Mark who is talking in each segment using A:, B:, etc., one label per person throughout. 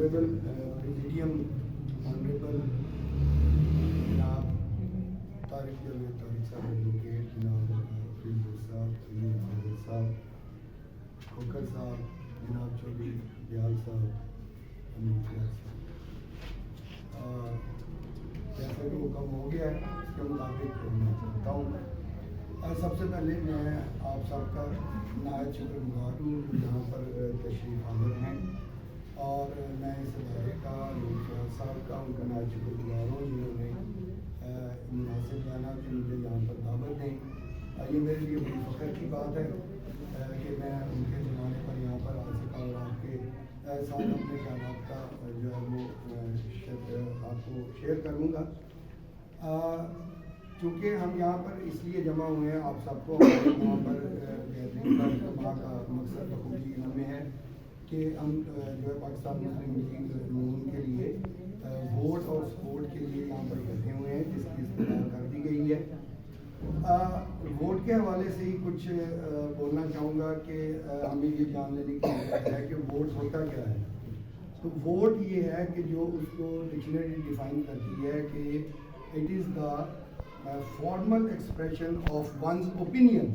A: Honourable presidium, honourable जनाब तारिक जावेद तारिक साहब advocate, जनाब फिल्म साहब, फिल्म साहब, खोखर साहब, जनाब चौधरी दयाल साहब, अमीर साहब, जैसे कि हुक्म हो गया है उसके मुताबिक मैं चाहता हूँ। सबसे पहले मैं आप सबका नहायत शुक्रगुजार हूँ जो यहाँ पर तशरीफ़ हाज़िर हैं, और मैं इस इदारे का नूर साहब का उनका नहायत शुक्रगुजार हूँ जिन्होंने मुनासिब जाना कि मुझे यहाँ पर दावत दें। ये मेरे लिए बड़ी फ़ख्र की बात है कि मैं उनके ज़माने पर यहाँ पर आ सका और आपके साथ अपने ख्यालात का जो है वो आपको शेयर करूँगा। चूँकि हम यहाँ पर इसलिए जमा हुए हैं, आप सबको यहाँ पर गैदरिंग का इज्तिमा का मकसद बखूबी में है कि हम जो है पाकिस्तान मुस्लिम लीग नून के लिए वोट और सपोर्ट के लिए यहाँ पर इकट्ठे हुए हैं, जिसकी इस्तलाह कर दी गई है। वोट के हवाले से ही कुछ बोलना चाहूँगा कि हमें ये जान लेने की ज़रूरत है कि वोट होता क्या है। तो वोट ये है कि जो उसको डिक्शनरी डिफाइन करती है कि it is the formal expression of once opinion.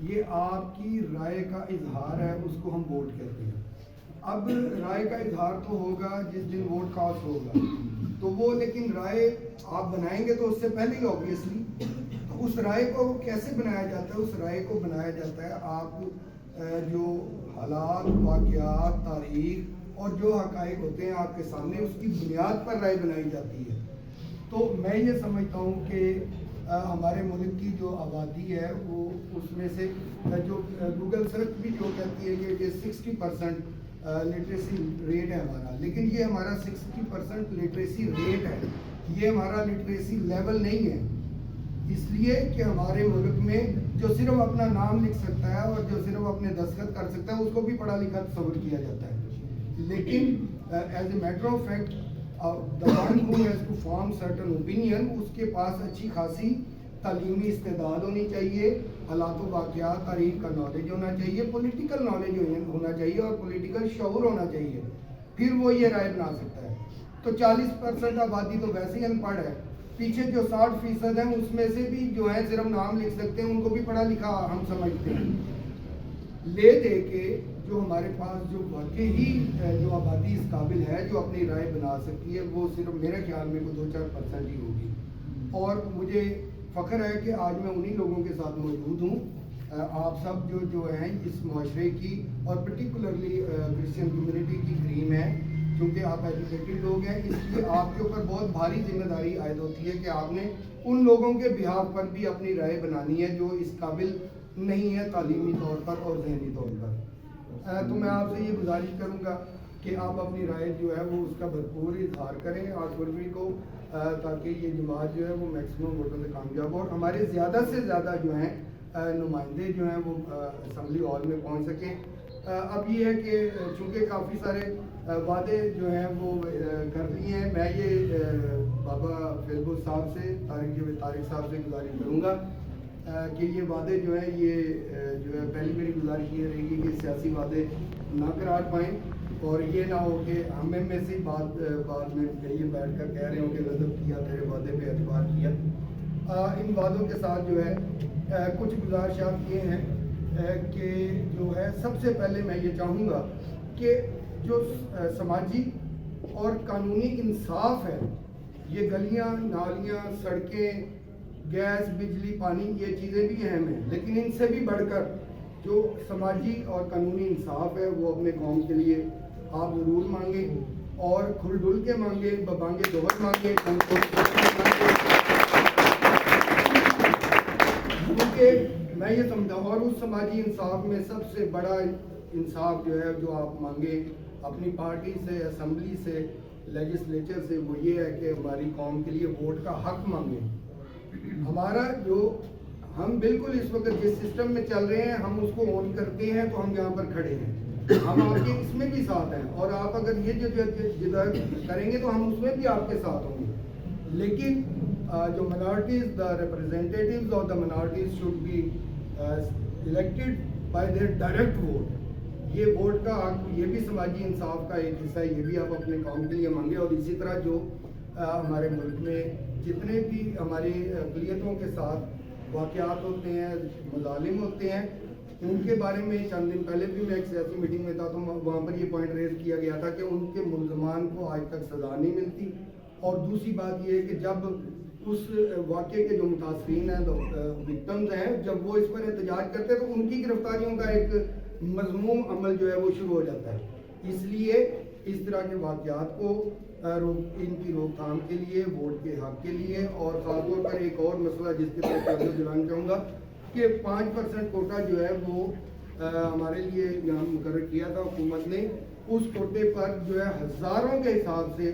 A: ये आपकी राय का इजहार है, उसको हम वोट कहते हैं। अब राय का इजहार तो होगा जिस दिन वोट कास्ट होगा, तो वो लेकिन राय आप बनाएंगे तो उससे पहले ही ऑब्वियसली, तो उस राय को कैसे बनाया जाता है? उस राय को बनाया जाता है आप जो हालात, वाक़यात, तारीख़ और जो हक़ाइक़ होते हैं आपके सामने, उसकी बुनियाद पर राय बनाई जाती है। तो मैं ये समझता हूँ कि हमारे मुल्क की जो आबादी है वो उसमें से जो गूगल सर्च भी जो कहती है कि 60% लिटरेसी रेट है हमारा, लेकिन ये हमारा 60% लिटरेसी रेट है, ये हमारा लिटरेसी लेवल नहीं है। इसलिए कि हमारे मुल्क में जो सिर्फ अपना नाम लिख सकता है और जो सिर्फ अपने दस्तखत कर सकता है उसको भी पढ़ा लिखा तस्वर किया जाता है। लेकिन as a matter of fact the one who has to form certain opinion, उसके पास अच्छी खासी तालीमी इस्तेदाद होनी चाहिए, हालात वाक़यात, तारीख़ का नॉलेज होना चाहिए, पॉलिटिकल नॉलेज होना चाहिए और पॉलिटिकल शऊर होना चाहिए, फिर वो ये राय बना सकता है। तो 40% आबादी तो वैसे ही अनपढ़ है, पीछे जो 60% हैं उसमें से भी जो है सिर्फ नाम लिख सकते हैं, उनको भी पढ़ा लिखा हम समझते हैं। ले दे के जो हमारे पास जो वाकई ही जो आबादी इस काबिल है जो अपनी राय बना सकती है, वो सिर्फ मेरे ख्याल में 2-4% ही होगी। और मुझे फ़ख्र है कि आज मैं उन्हीं लोगों के साथ मौजूद हूँ। आप सब जो हैं इस माशरे की और पर्टिकुलरली क्रिश्चियन कम्युनिटी की क्रीम है, क्योंकि आप एजुकेटेड लोग हैं, इसलिए आपके ऊपर बहुत भारी जिम्मेदारी आयद होती है कि आपने उन लोगों के बिहाफ पर भी अपनी राय बनानी है जो इस काबिल नहीं है तालीमी तौर पर और ज़हनी तौर पर। तो मैं आपसे ये गुजारिश करूँगा कि आप अपनी राय जो है वो उसका भरपूर इजहार करें 8 फरवरी को, ताकि ये जमात जो है वो मैक्सिमम वोटों से कामयाब हो और हमारे ज़्यादा से ज़्यादा जो हैं नुमाइंदे जो हैं वो असम्बली हॉल में पहुँच सकें। अब ये है कि चूँकि काफ़ी सारे वादे जो हैं वो कर लिए हैं, मैं ये बाबा फिल्म साहब से तारिक साहब से गुजारिश करूँगा कि ये वादे जो है ये जो है पहली मेरी गुजारिश ये रहेगी कि सियासी वादे ना करार पाएँ और ये ना हो कि हमें में से बाद में ये बैठ कर कह रहे हो कि गज़ब किया, तेरे वादे पे एतबार किया। इन वादों के साथ जो है कुछ गुजारिशात ये हैं कि जो है सबसे पहले मैं ये चाहूँगा कि जो समाजी और कानूनी इंसाफ है, ये गलियाँ, नालियाँ, सड़कें, गैस, बिजली, पानी, ये चीज़ें भी अहम हैं, लेकिन इनसे भी बढ़कर जो समाजी और कानूनी इंसाफ है वो अपने कौम के लिए आप ज़रूर मांगें और खुल डुल के मांगे, बबांगे दोहर मांगे, क्योंकि मैं ये समझा और उस समाजी इंसाफ में सबसे बड़ा इंसाफ जो है जो आप मांगे अपनी पार्टी से, असम्बली से, लेजिस्लेचर से, वो ये है कि हमारी कौम के लिए वोट का हक मांगे। हमारा जो हम बिल्कुल इस वक्त जिस सिस्टम में चल रहे हैं हम उसको ऑन करते हैं तो हम यहाँ पर खड़े हैं, हम आपके इसमें भी साथ हैं और आप अगर ये जिधर करेंगे तो हम उसमें भी आपके साथ होंगे। लेकिन जो minorities, the representatives of the minorities should be elected by their direct vote। ये वोट का हक, ये भी समाजी इंसाफ का एक हिस्सा है, ये भी आप अपने काम के लिए मांगे। और इसी तरह जो हमारे मुल्क में जितने भी हमारी अक़लियतों के साथ वाक़यात होते हैं, मज़ालिम होते हैं, उनके बारे में चंद दिन पहले भी मैं एक सियासी मीटिंग में था, तो वहाँ पर ये पॉइंट रेज़ किया गया था कि उनके मुल्ज़मान को आज तक सज़ा नहीं मिलती। और दूसरी बात ये है कि जब उस वाक़े के जो मुतासरीन हैं, विक्टिम्स हैं, जब वो इस पर एहतजाज करते हैं तो उनकी गिरफ्तारियों का एक मज़मूम अमल जो है वो शुरू हो जाता है। इसलिए इस तरह के वाक़यात को इनकी रोकथाम के लिए, वोट के हक़ के लिए, और ख़ासतौर पर एक और मसला जिसके पर तवज्जो दिलाना चाहूँगा कि 5% कोटा जो है वो हमारे लिए यहाँ मुकर्रर किया था हुकूमत ने। उस कोटे पर जो है हज़ारों के हिसाब से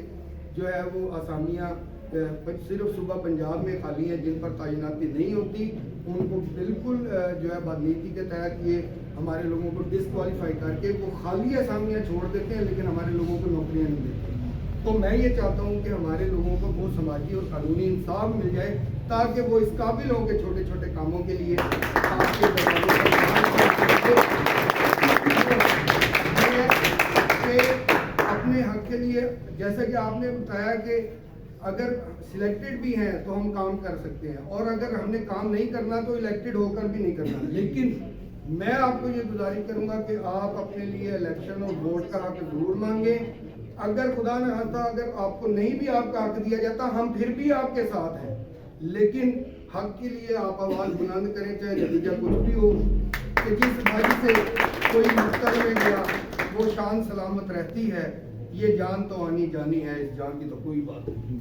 A: जो है वो आसामियाँ सिर्फ सुबह पंजाब में खाली हैं, जिन पर तैनाती नहीं होती, उनको बिल्कुल जो है बदनीति के तहत ये हमारे लोगों को डिस्क्वालीफाई करके वो खाली आसामियाँ छोड़ देते हैं, लेकिन हमारे लोगों को नौकरियाँ नहीं देते। तो मैं ये चाहता हूँ कि हमारे लोगों को वो समाजी और कानूनी इंसाफ मिल जाए, ताकि वो इस काबिल हों कि छोटे छोटे कामों के लिए आपके अपने हक के लिए, जैसा कि आपने बताया कि अगर सिलेक्टेड भी हैं तो हम काम कर सकते हैं, और अगर हमने काम नहीं करना तो इलेक्टेड होकर भी नहीं करना। लेकिन मैं आपको ये गुजारिश करूंगा कि आप अपने लिए इलेक्शन और वोट का हक जरूर मांगें। अगर खुदा न खास्ता अगर आपको नहीं भी आपका हक दिया जाता, हम फिर भी आपके साथ हैं, लेकिन हक के लिए आप आवाज़ बुलंद करें, चाहे नतीजा कुछ भी हो। कि जिस भाई से कोई मुश्किल में गया वो शान सलामत रहती है, ये जान तो आनी जानी है, इस जान की तो कोई बात नहीं।